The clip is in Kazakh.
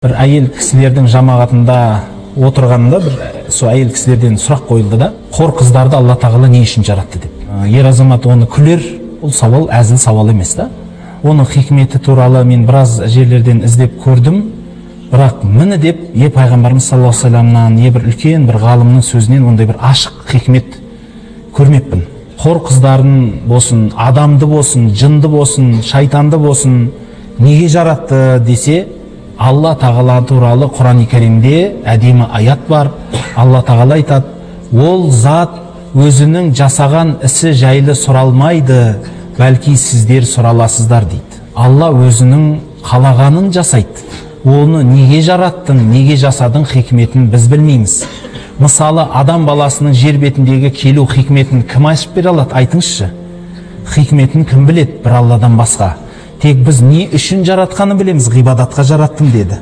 Bir әйел кісілердің жамағатында отырғанында бір сол әйел кісілерден сұрақ қойылды да, хор қыздарды Алла тағала не үшін жаратты деп. Ер азамат оны күлер, ол сауал әзіл сауал емес та. Оның хикметі туралы мен біраз жерлерден іздеп көрдім, бірақ міне деп пайғамбарымыз саллаллаху алейхи вассаламнан, бір үлкен бір ғалымның сөзінен ондай бір ашық хикмет көрмеппін. Хор қыздарын болсын, адамды болсын, жынды болсын, шайтанды болсын, неге жаратты десе, Алла тағала туралы Құран-ы Кәримде әдемі аят бар. Алла тағала айтады: ол зат өзінің жасаған ісі жайлы сұралмайды, бәлки сіздер сұраласыздар дейді. Алла өзінің қалағанын жасайды. Оны неге жараттың, неге жасадың хикметін біз білмейміз. Мысалы, адам баласының жер бетіндегі келу хикметін кім ашып бере алады, айтыңызшы. Хикметін кім біледі, бір Алладан басқа. Тек біз не үшін жаратқаны білеміз, ғибадатқа жараттым деді.